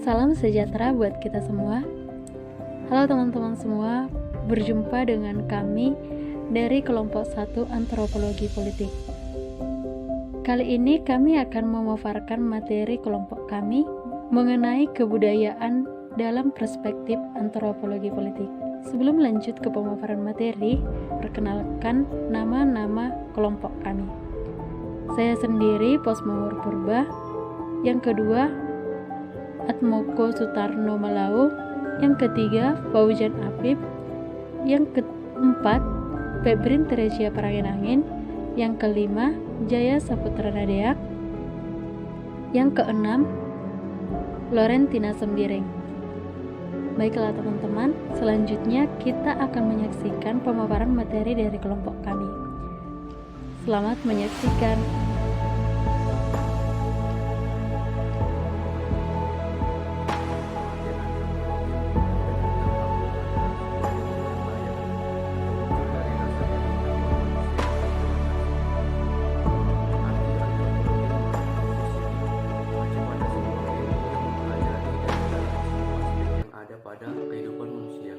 Salam sejahtera buat kita semua. Halo teman-teman semua, berjumpa dengan kami dari kelompok 1 Antropologi Politik. Kali ini kami akan memaparkan materi kelompok kami mengenai kebudayaan dalam perspektif antropologi politik. Sebelum lanjut ke pemaparan materi, perkenalkan nama-nama kelompok kami. Saya sendiri Posmawur Purba, yang kedua Atmoko Sutarno Malau, yang ketiga Faujan Apip, yang keempat Febrin Teresia Parangin, yang kelima Jaya Saputra Nadeak, yang keenam Lorentina Sembiring. Baiklah teman-teman, selanjutnya kita akan menyaksikan pemaparan materi dari kelompok kami. Selamat menyaksikan. Pada kehidupan manusia.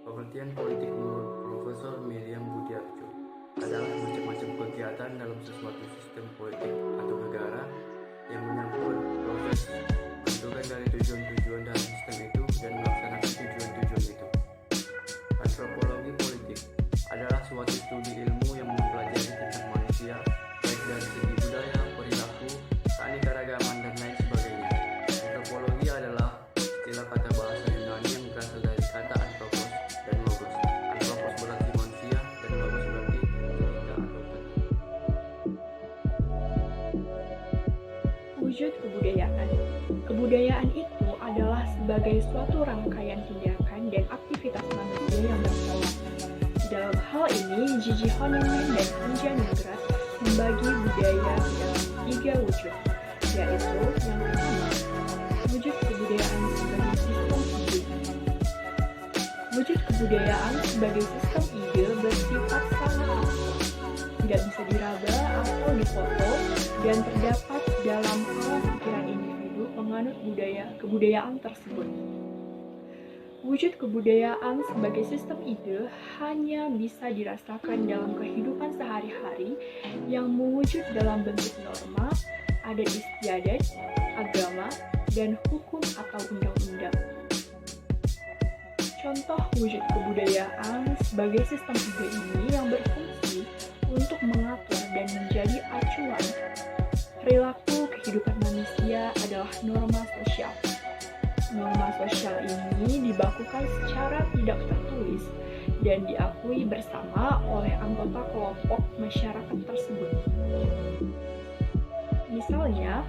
Pengertian politik menurut Profesor Miriam Budiarjo adalah macam-macam kegiatan dalam sesuatu sistem politik atau negara yang menyangkut proses menentukan dari tujuan-tujuan dalam sistem itu dan melaksanakan tujuan-tujuan itu. Antropologi politik adalah suatu studi ilmu yang mempelajari tentang manusia, baik dari segi budaya, perilaku, keanekaragaman, dan lain sebagainya. Antropologi adalah istilah kata bahasa Yunani yang berasal dari kata anthropos dan logos. Anthropos berarti manusia dan logos berarti cerita atau bentuk. Wujud kebudayaan. Kebudayaan itu adalah sebagai suatu rangkaian tindakan dan aktivitas manusia yang berpola. Dalam hal ini, Gigi Honeman dan Anja Ningrat membagi budaya dalam 3 wujud, yaitu yang pertama, wujud kebudayaan sebagai sistem ide. Wujud kebudayaan sebagai sistem ide bersifat sangat abstrak, tidak bisa diraba atau difoto, dan terdapat dalam alam pikiran individu penganut kebudayaan tersebut. Wujud kebudayaan sebagai sistem ide hanya bisa dirasakan dalam kehidupan sehari-hari yang mewujud dalam bentuk norma, adat istiadat, agama, dan hukum atau undang-undang. Contoh wujud kebudayaan sebagai sistem ide ini yang berfungsi untuk mengatur dan menjadi acuan perilaku kehidupan manusia adalah norma sosial. Norma sosial ini dibakukan secara tidak tertulis dan diakui bersama oleh anggota kelompok masyarakat tersebut. Misalnya,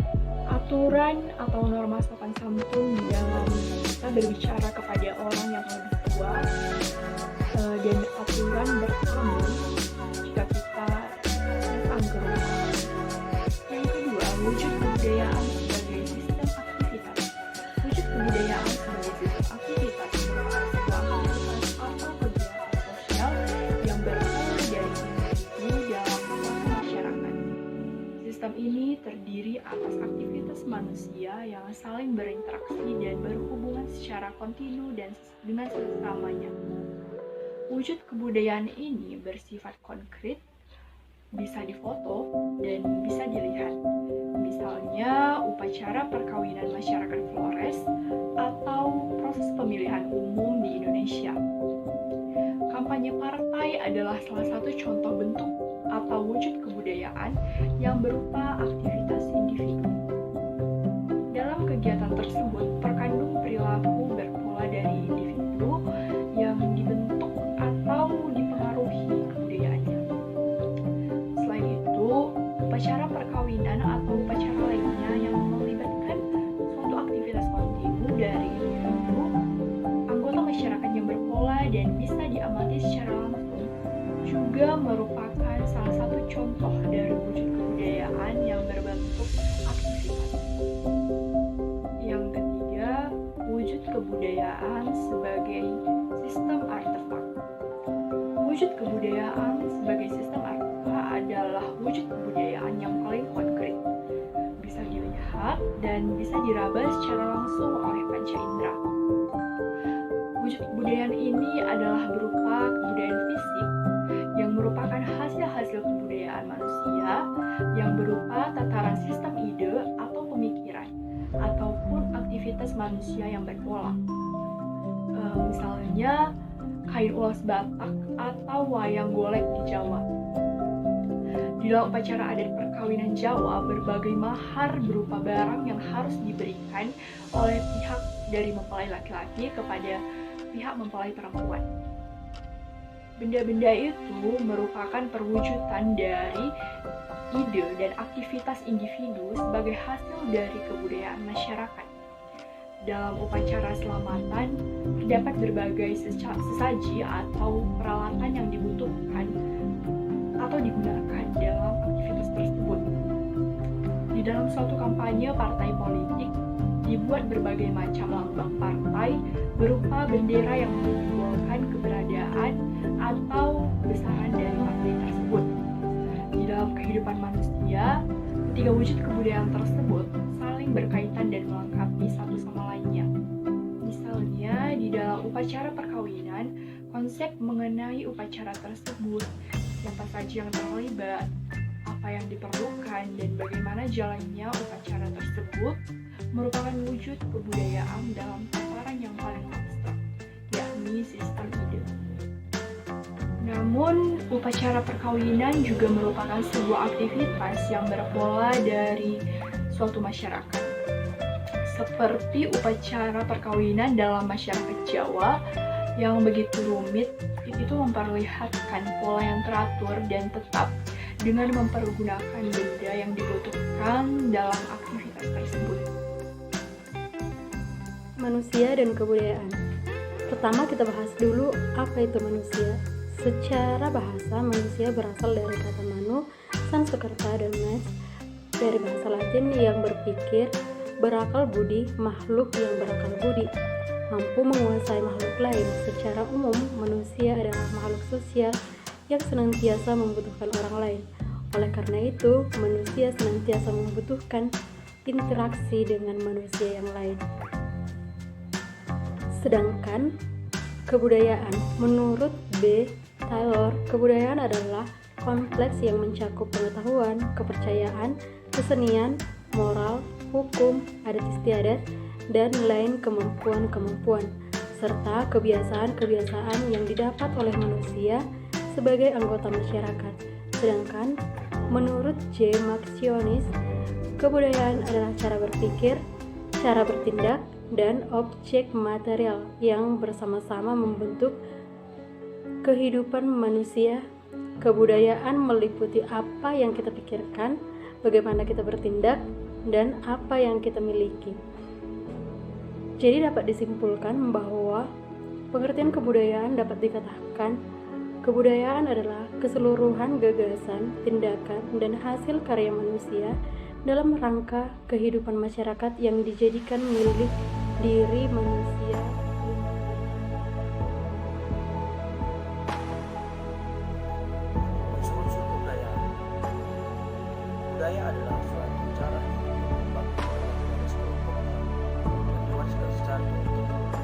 aturan atau norma sopan santun dalam kita berbicara kepada orang yang lebih tua, dan aturan bertamu jika kita datang ke rumah. Yang kedua, wujud kebudayaan sebagai sistem aktivitas. Wujud kebudayaan sebagai sistem aktivitas merupakan sebuah aktivitas atau kegiatan sosial yang berasal dari individu dalam suatu masyarakat. Sistem ini terdiri atas aktivitas manusia yang saling berinteraksi dan berhubungan secara kontinu dan dengan sesamanya. Wujud kebudayaan ini bersifat konkret, bisa difoto, dan bisa dilihat. Misalnya, upacara perkawinan masyarakat Flores atau proses pemilihan umum di Indonesia. Kampanye partai adalah salah satu contoh bentuk atau wujud kebudayaan yang berupa aktivitas individu. Dalam kegiatan tersebut terkandung perilaku berpola dari individu yang dibentuk atau dipengaruhi kebudayaannya. Selain itu, upacara perkawinan atau upacara lainnya yang melibatkan suatu aktivitas kontinu dari individu, anggota masyarakat yang berpola dan bisa diamati secara langsung, juga merupakan salah satu contoh dari wujud kebudayaan yang berbentuk aktivitas. Yang ketiga, wujud kebudayaan sebagai sistem artefak. Wujud kebudayaan sebagai sistem artefak adalah wujud kebudayaan yang paling konkret. Bisa dilihat dan bisa diraba secara langsung oleh panca indera. Wujud kebudayaan ini adalah berupa kebudayaan fisik yang merupakan hasil-hasil kebudayaan manusia yang berupa tataran sistem ide atau pemikiran ataupun aktivitas manusia yang berpola. Misalnya kain ulas Batak atau wayang golek di Jawa. Di dalam upacara adat perkawinan Jawa, berbagai mahar berupa barang yang harus diberikan oleh pihak dari mempelai laki-laki kepada pihak mempelai perempuan. Benda-benda itu merupakan perwujudan dari ide dan aktivitas individu sebagai hasil dari kebudayaan masyarakat. Dalam upacara selamatan, terdapat berbagai sesaji atau peralatan yang dibutuhkan atau digunakan dalam aktivitas tersebut. Di dalam suatu kampanye partai politik, dibuat berbagai macam lambang partai berupa bendera yang menyimbolkan keberadaan atau kebesaran dari partai tersebut. Di dalam kehidupan manusia, ketiga wujud kebudayaan tersebut saling berkaitan dan melengkapi satu sama lainnya. Misalnya, di dalam upacara perkawinan, konsep mengenai upacara tersebut, siapa saja yang terlibat, apa yang diperlukan, dan bagaimana jalannya upacara tersebut merupakan wujud kebudayaan dalam tataran yang paling abstrak, yakni sistem ide. Namun, upacara perkawinan juga merupakan sebuah aktivitas yang berpola dari suatu masyarakat. Seperti upacara perkawinan dalam masyarakat Jawa yang begitu rumit, itu memperlihatkan pola yang teratur dan tetap dengan mempergunakan benda yang dibutuhkan dalam aktivitas tersebut. Manusia dan kebudayaan. Pertama kita bahas dulu apa itu manusia. Secara bahasa, manusia berasal dari kata manu, Sanskerta, dan mes, dari bahasa Latin yang berpikir, berakal budi, makhluk yang berakal budi, mampu menguasai makhluk lain. Secara umum, manusia adalah makhluk sosial yang senantiasa membutuhkan orang lain. Oleh karena itu, manusia senantiasa membutuhkan interaksi dengan manusia yang lain. Sedangkan kebudayaan, menurut B. Taylor, kebudayaan adalah kompleks yang mencakup pengetahuan, kepercayaan, kesenian, moral, hukum, adat istiadat, dan lain kemampuan-kemampuan, serta kebiasaan-kebiasaan yang didapat oleh manusia sebagai anggota masyarakat. Sedangkan menurut J. Marcionis, kebudayaan adalah cara berpikir, cara bertindak, dan objek material yang bersama-sama membentuk kehidupan manusia. Kebudayaan meliputi apa yang kita pikirkan, bagaimana kita bertindak, dan apa yang kita miliki. Jadi dapat disimpulkan bahwa pengertian kebudayaan dapat dikatakan kebudayaan adalah keseluruhan gagasan, tindakan, dan hasil karya manusia dalam rangka kehidupan masyarakat yang dijadikan milik diri manusia. Unsur-unsur kebudayaan. Budaya adalah suatu cara hidup yang membangkitkan seluruh pengetahuan yang diwariskan secara turun-temurun.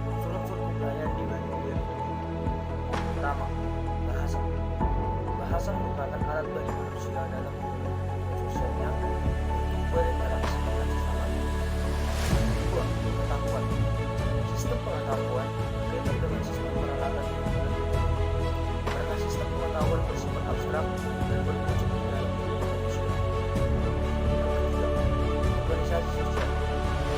Unsur-unsur kebudayaan dibagi menjadi tiga. Pertama, bahasa. Bahasa merupakan alat bagi manusia dalam sosialnya untuk berinteraksi dengan sesamanya. Kedua, pengetahuan. Sistem pengetahuan berkaitan dengan sistem peralatan yang berbeda. Karena sistem pengetahuan bersifat abstrak dan berwujud di dalam diri manusia. Yang ketiga, organisasi sosial.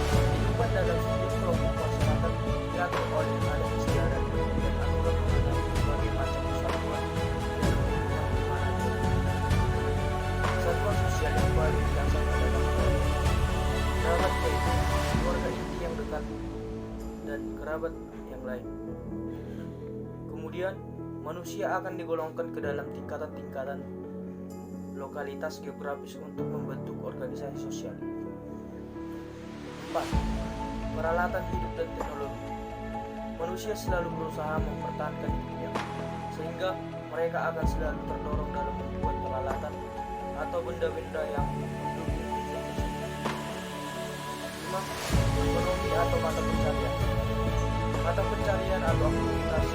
Kehidupan dalam setiap kelompok masyarakat diatur oleh adat istiadat dan aturan mengenai berbagai macam kesatuan dan hubungan di mana dia berada. Kesatuan sosial yang paling dirasakan dalam kerabat yaitu keluarga inti yang dekat dan kerabat yang lain. Kemudian manusia akan digolongkan ke dalam tingkatan-tingkatan lokalitas geografis untuk membentuk organisasi sosial. 4. Peralatan hidup dan teknologi. Manusia selalu berusaha mempertahankan hidupnya, sehingga mereka akan selalu terdorong dalam membuat peralatan atau benda-benda yang mendukung tujuan tersebut. kelima, ekonomi atau mata pencarian. Mata pencarian atau aktivitas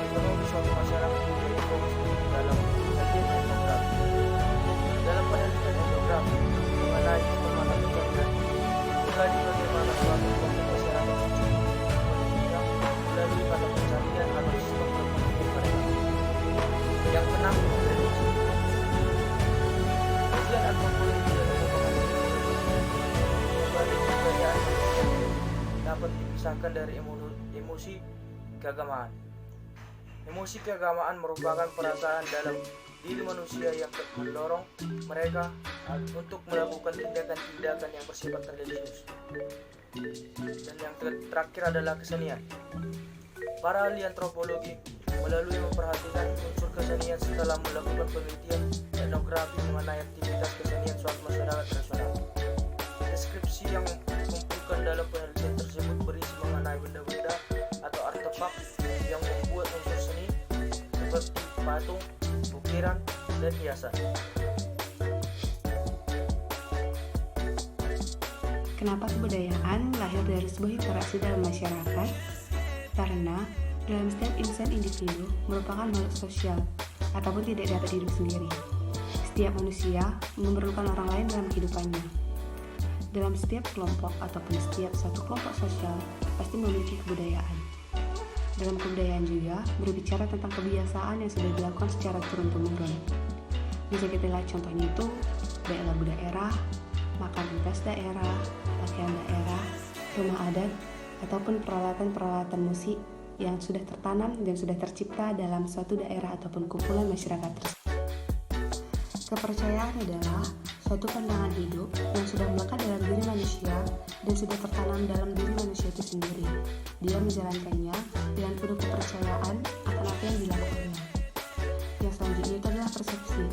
ekonomi suatu masyarakat menjadi fokus dalam penelitian etnografi. Dalam penelitian etnografi mengenai mata pencarian, mengkaji bagaimana suatu kelompok masyarakat hidup melalui mata pencarian atau sistem berpikir mereka. Yang keenam, prediksi. Kajian antropologi dan berbagai kebudayaan dapat dipisahkan dari emosi keagamaan. Emosi keagamaan merupakan perasaan dalam diri manusia yang mendorong mereka untuk melakukan tindakan-tindakan yang bersifat religius. Dan yang terakhir adalah kesenian. Para ahli antropologi melalui memperhatikan unsur kesenian setelah melakukan penelitian etnografi mengenai aktivitas kesenian suatu masyarakat tradisional. Deskripsi yang dikumpulkan dalam penelitian tersebut berisi mengenai benda-benda atau artefak yang membuat unsur seni seperti patung, ukiran, dan hiasan. Kenapa kebudayaan lahir dari sebuah interaksi dalam masyarakat? Karena dalam setiap insan individu merupakan makhluk sosial ataupun tidak dapat hidup sendiri. Setiap manusia memerlukan orang lain dalam kehidupannya. Dalam setiap kelompok ataupun setiap satu kelompok sosial pasti memiliki kebudayaan. Dalam kebudayaan juga berbicara tentang kebiasaan yang sudah dilakukan secara turun-temurun. Bisa kita lihat contohnya itu baik lagu daerah, makan khas daerah, pakaian daerah, rumah adat, ataupun peralatan-peralatan musik yang sudah tertanam dan sudah tercipta dalam suatu daerah ataupun kumpulan masyarakat tersebut. Kepercayaan adalah suatu pandangan hidup yang sudah melekat dalam diri manusia dan sudah tertanam dalam diri manusia itu sendiri. Dia menjalankannya dengan penuh kepercayaan akan apa yang dilakukannya. Yang selanjutnya itu adalah persepsi.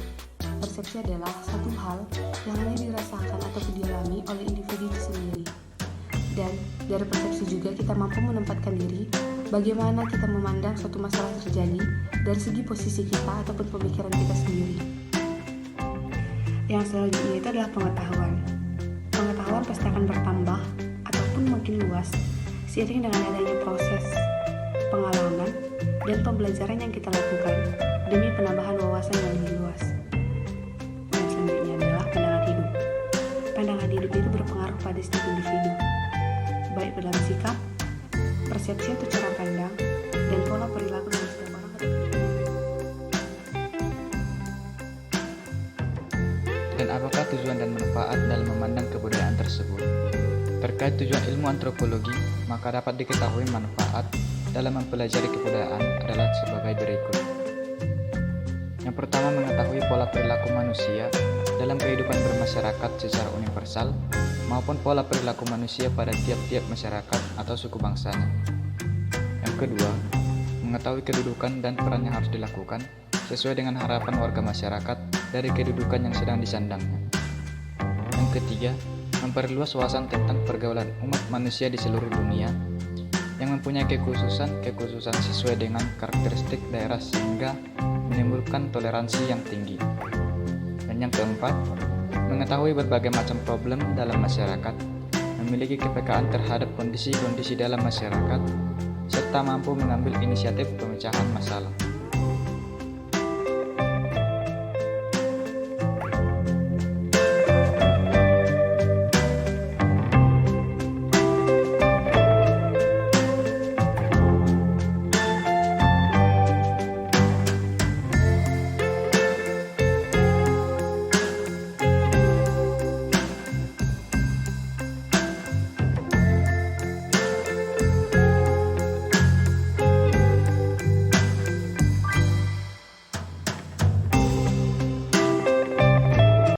Persepsi adalah satu hal yang hanya dirasakan atau dialami oleh individu itu sendiri. Dan dari persepsi juga kita mampu menempatkan diri bagaimana kita memandang suatu masalah terjadi dari segi posisi kita ataupun pemikiran kita sendiri. Yang selanjutnya itu adalah pengetahuan. Pengetahuan pasti akan bertambah ataupun makin luas seiring dengan adanya proses pengalaman dan pembelajaran yang kita lakukan demi penambahan wawasan yang lebih luas. Yang selanjutnya adalah pandangan hidup. Pandangan hidup itu berpengaruh pada setiap individu, baik dalam sikap, persepsi atau cara pandang, dan pola perilaku dalam setiap orang. Dan apakah tujuan dan manfaat dalam memandang kebudayaan tersebut? Terkait tujuan ilmu antropologi, maka dapat diketahui manfaat dalam mempelajari kebudayaan adalah sebagai berikut. Yang pertama, mengetahui pola perilaku manusia dalam kehidupan bermasyarakat secara universal maupun pola perilaku manusia pada tiap-tiap masyarakat atau suku bangsanya. Yang kedua, mengetahui kedudukan dan peran yang harus dilakukan sesuai dengan harapan warga masyarakat dari kedudukan yang sedang disandangnya. Yang ketiga, memperluas wawasan tentang pergaulan umat manusia di seluruh dunia yang mempunyai kekhususan sesuai dengan karakteristik daerah sehingga menimbulkan toleransi yang tinggi. Dan yang keempat, mengetahui berbagai macam problem dalam masyarakat, memiliki kepekaan terhadap kondisi-kondisi dalam masyarakat, serta mampu mengambil inisiatif pemecahan masalah.